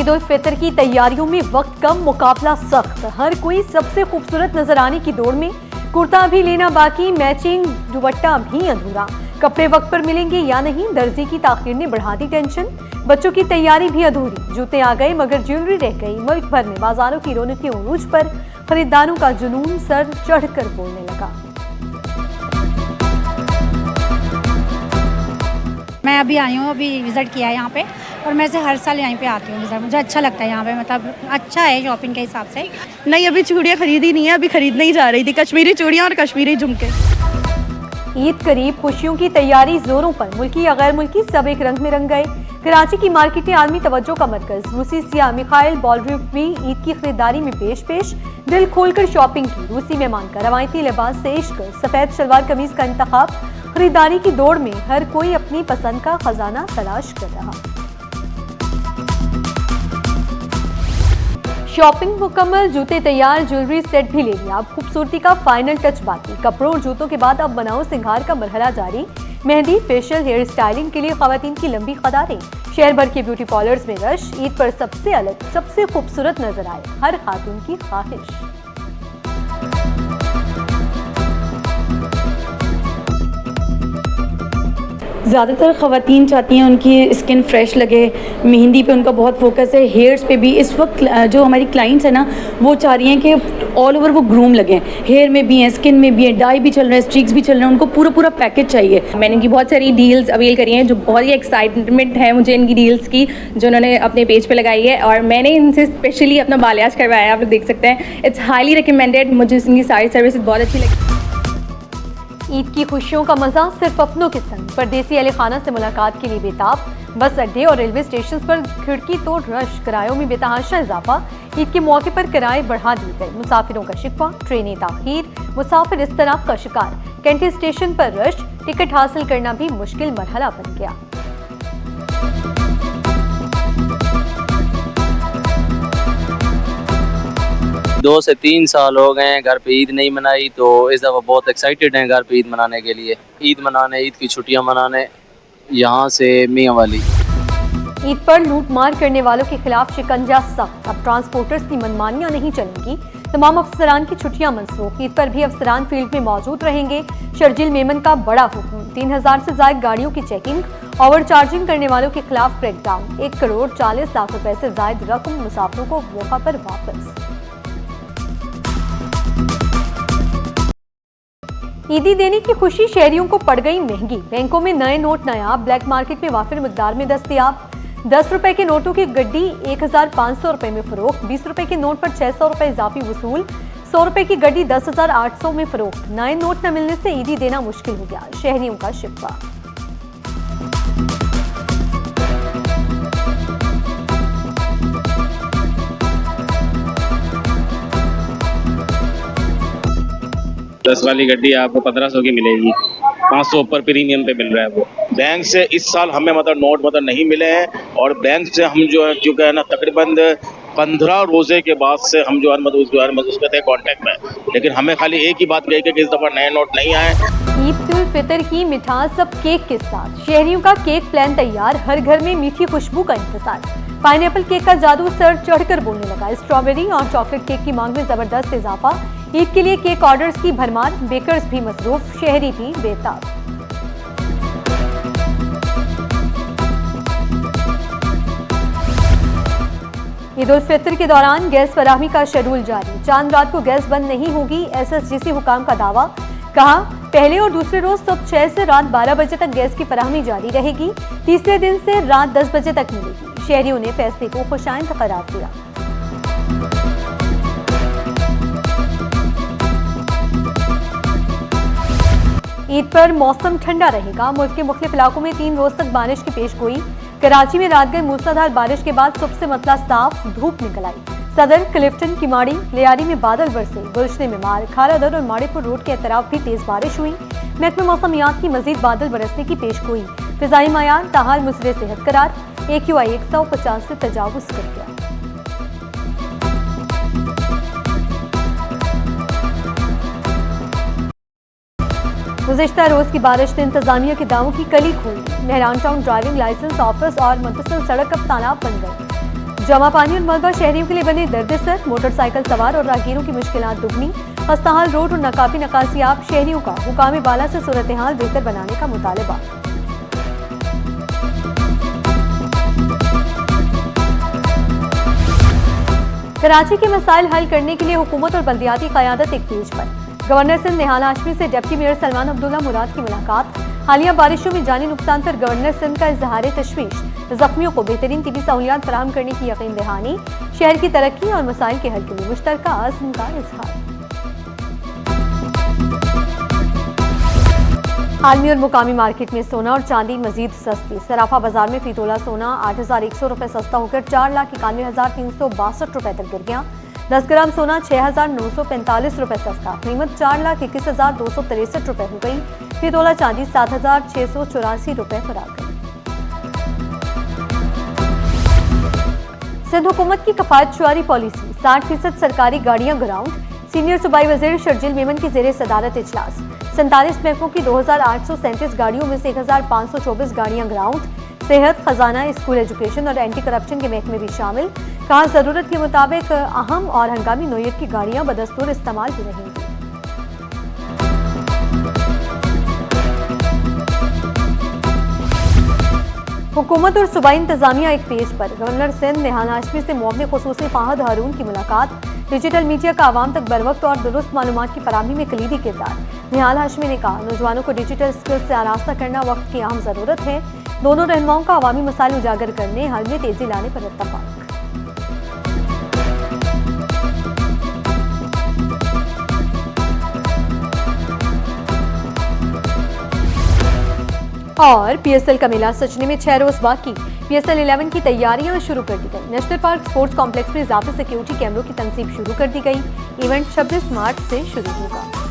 ईद उल फितर की तैयारियों में वक्त कम, मुकाबला सख्त। हर कोई सबसे खूबसूरत नजर आने की दौड़ में। कुर्ता भी लेना बाकी, मैचिंग दुपट्टा भी अधूरा। कपड़े वक्त पर मिलेंगे या नहीं, दर्जी की ताखीर ने बढ़ा दी टेंशन। बच्चों की तैयारी भी अधूरी, जूते आ गए मगर ज्वेलरी रह गई। मुल्क भर में बाजारों की रौनक उरूज पर, खरीदारों का जुनून सर चढ़कर बोलने लगा। मैं अभी आई हूँ, अभी विज़िट किया है यहाँ पे, और मैं से हर साल यहीं पे आती हूँ विज़िट। मुझे अच्छा लगता है यहाँ पे, मतलब अच्छा है शॉपिंग के हिसाब से। नहीं, अभी चूड़ियाँ खरीदी नहीं है, अभी खरीदने ही जा रही थी, कश्मीरी चूड़ियाँ और कश्मीरी झुमके। ईद करीब, खुशियों की तैयारी जोरों पर। मुल्की या गैर मुल्की सब एक रंग में रंग गए। कराची की मार्केटें आलमी तवज्जो का मरकज। रूसी सिया मिखाइल बॉलड्रिव भी ईद की खरीदारी में पेश। दिल खोलकर शॉपिंग की। रूसी मेहमान का रवायती लिबास से इश्क, सफेद शलवार कमीज का इंतखाब। खरीदारी की दौड़ में हर कोई अपनी पसंद का खजाना तलाश कर रहा। शॉपिंग मुकम्मल, जूते तैयार, ज्वेलरी सेट भी ले लिया। अब खूबसूरती का फाइनल टच बाकी। कपड़ों और जूतों के बाद अब बनाओ सिंगार का मरहला जारी। मेहंदी, फेशियल, हेयर स्टाइलिंग के लिए खवातीन की लंबी कतारें। शहर भर के ब्यूटी पार्लर्स में रश। ईद पर सबसे अलग, सबसे खूबसूरत नजर आए हर खातून की ख्वाहिश। ज़्यादातर ख़वातीन चाहती हैं उनकी स्किन फ्रेश लगे, मेहंदी पे उनका बहुत फोकस है, हेयर्स पे भी। इस वक्त जो हमारी क्लाइंट्स हैं ना, वो चाह रही हैं कि ऑल ओवर वो ग्रूम लगें। हेयर में भी हैं, स्किन में भी है, डाई भी चल रहा है, स्ट्रीक्स भी चल रहे हैं, उनको पूरा पैकेज चाहिए। मैंने इनकी बहुत सारी डील्स अवेल करी हैं, जो बहुत ही एक्साइटमेंट है मुझे इनकी डील्स की, जो उन्होंने अपने पेज पे लगाई है। और मैंने इनसे स्पेशली अपना बालियाज करवाया है, आप लोग देख सकते हैं। It's highly recommended. मुझे इनकी सारी सर्विस बहुत अच्छी लगी। ईद की खुशियों का मजा सिर्फ अपनों के संग। परदेसी अहले खाना से मुलाकात के लिए बेताब। बस अड्डे और रेलवे स्टेशन पर खिड़की तोड़ रश। किरायों में बेतहाशा इजाफा। ईद के मौके पर किराए बढ़ा दिए गए। मुसाफिरों का शिकवा, ट्रेनें ताखीर, मुसाफिर इस्तराब का शिकार। कैंटी स्टेशन पर रश, टिकट हासिल करना भी मुश्किल मरहला बन गया। दो से 3 साल हो गए हैं घर पे ईद नहीं मनाई, तो इस दफ़ा बहुत एक्साइटेड हैं घर पे ईद मनाने के लिए। ईद मनाने, ईद की छुट्टियां मनाने यहाँ से मियाँ वाली। ईद पर लूट मार करने वालों के खिलाफ शिकंजा सख्त। अब ट्रांसपोर्टर्स की मनमानियां नहीं चलेंगी। तमाम अफसरान की छुट्टियां मनसूख। ईद पर भी अफसरान फील्ड में मौजूद रहेंगे। शर्जिल मेमन का बड़ा हुक्म। 3000 से ज्यादा गाड़ियों की चेकिंग। ओवर चार्जिंग करने वालों के खिलाफ क्रैकडाउन। 1 करोड़ 40 लाख रुपए से ज्यादा रकम मुसाफिरों को मौका पर वापस। ईदी देने की खुशी शहरियों को पड़ गई महंगी। बैंकों में नए नोट नायाब, ब्लैक मार्केट में वाफिर मिकदार में दस्तयाब। 10 रुपए के नोटों की गड्डी 1500 रुपए में फरोख्त। 20 रुपए के नोट पर 600 रुपए इजाफी वसूल। 100 रुपए की गड्डी 10,800 में फरोख्त। नए नोट न मिलने से ईदी देना मुश्किल हो गया, शहरियों का शिकवा। दस वाली गड्डी आपको 1500 की मिलेगी, 500 ऊपर प्रीमियम पे मिल रहा है वो। बैंक से इस साल हमें नोट नहीं मिले हैं, और बैंक से हम जो है चूँकि है ना तकरीबन 15 रोजे के बाद से हम जो है उसके थे कॉन्टेक्ट में, लेकिन हमें खाली एक ही बात कही कि इस दफ़ा नए नोट नहीं आए। ईद उल फितर की मिठास अब केक के साथ। शहरियों का केक प्लान तैयार। हर घर में मीठी खुशबू का इंतजार। पाइनएप्पल केक का जादू सर चढ़कर बोलने लगा। स्ट्रॉबेरी और चॉकलेट केक की मांग में जबरदस्त इजाफा। ईद के लिए केक ऑर्डर्स की भरमार। बेकर्स भी मसरूफ, शहरी भी बेताब। ईद उल फितर के दौरान गैस फराहमी का शेड्यूल जारी। चांद रात को गैस बंद नहीं होगी, SSGC हुकाम का दावा। कहा, पहले और दूसरे रोज सुबह 6 से रात 12 बजे तक गैस की फराहमी जारी रहेगी। तीसरे दिन से रात 10 बजे तक मिलेगी। शहरियों ने फैसले को खुशाइंद करार दिया। ईद पर मौसम ठंडा रहेगा। मुल्क के मुख्तलिफ इलाकों में 3 रोज तक बारिश की पेशगोई। कराची में रात गए मूसलाधार बारिश के बाद सुबह से मतला साफ, धूप निकल आई। सदर, क्लिफ्टन, किमाड़ी, लियारी में बादल बरसे। गुलशने में मार, खारादर और माड़ीपुर रोड के अतराफ भी तेज बारिश हुई। महकमे मौसमियात की मजीद बादल बरसने की पेशगोई। फिजाई मायार ताहाल मुसरे सेहत करार। AQI 150 से तजावुज कर गया। गुज़िश्ता रोज की बारिश ने इंतजामिया के दावों की कली खोली। Mehran town driving licence office और मुंतसिल सड़क अब तालाब बन गए। जमा पानी और मलबा शहरियों के लिए बने दर्द-ए-सर, मोटरसाइकिल सवार और राहगीरों की मुश्किलात दुगनी। खस्ताहाल रोड और नाकाफी नकासियाब शहरियों का हुकाम बाला से सूरत हाल बेहतर बनाने का मुतालबा। कराची के मसाइल हल करने के लिए हुकूमत और बल्दियाती क़यादत एक पेज पर। गवर्नर सिंध निहाल हाशमी से डिप्टी मेयर सलमान अब्दुल्ला मुराद की मुलाकात। हालिया बारिशों में जानी नुकसान पर गवर्नर सिंध का इजहार तशवीश। जख्मियों को बेहतरीन तिबी सहूलियात फराहम करने की यकीन दहानी। शहर की तरक्की और मसाइल के हल के लिए मुश्तरका अज़्म का इजहार। आलमी और मुकामी मार्केट में सोना और चांदी मजीद सस्ती। सराफा बाजार में फी तोला सोना 8,100 रुपये सस्ता होकर 4,91,362 रुपये तक गिर गया। 10 ग्राम सोना 6,945 रुपये सस्ता, कीमत 4,21,263 रुपये हो गई। फी तोला चांदी 7,684 रुपये फरार गई। सिंध हुकूमत की कफायतशुमारी पॉलिसी, 60% सरकारी गाड़ियां ग्राउंड। सीनियर सूबाई वजीर शर्जिल मेमन की जेर सदारत इजलास। 47 महकमों की 2,837 गाड़ियों में से 1,524 गाड़ियां ग्राउंड। सेहत, खजाना, स्कूल एजुकेशन और एंटी करप्शन के महकमे भी शामिल। कहा जरूरत के मुताबिक अहम और हंगामी नोयत की गाड़ियां बदस्तूर इस्तेमाल भी रहेंगी। हुकूमत और सूबाई इंतजामिया एक पेज पर। गवर्नर सिंध निहाल हाशमी से मुअव्विन खुसूसी फाहद हारून की मुलाकात। डिजिटल मीडिया का आवाम तक बरवक्त और दुरुस्त मालूमात की फराहमी में कलीदी किरदार। निहाल हाशमी ने कहा नौजवानों को डिजिटल स्किल्स से आरास्ता करना वक्त की अहम ज़रूरत है। दोनों रहनुमाओं का अवामी मसाइल उजागर करने हल में तेजी लाने पर इत्तफाक। और PSL का मेला सचने में 6 रोज बाकी। PSL 11 की तैयारियां शुरू कर दी गई। नेशनल पार्क स्पोर्ट्स कॉम्प्लेक्स में इजाफी सिक्योरिटी कैमरों की तंसीब शुरू कर दी गई। इवेंट 26 मार्च से शुरू होगा।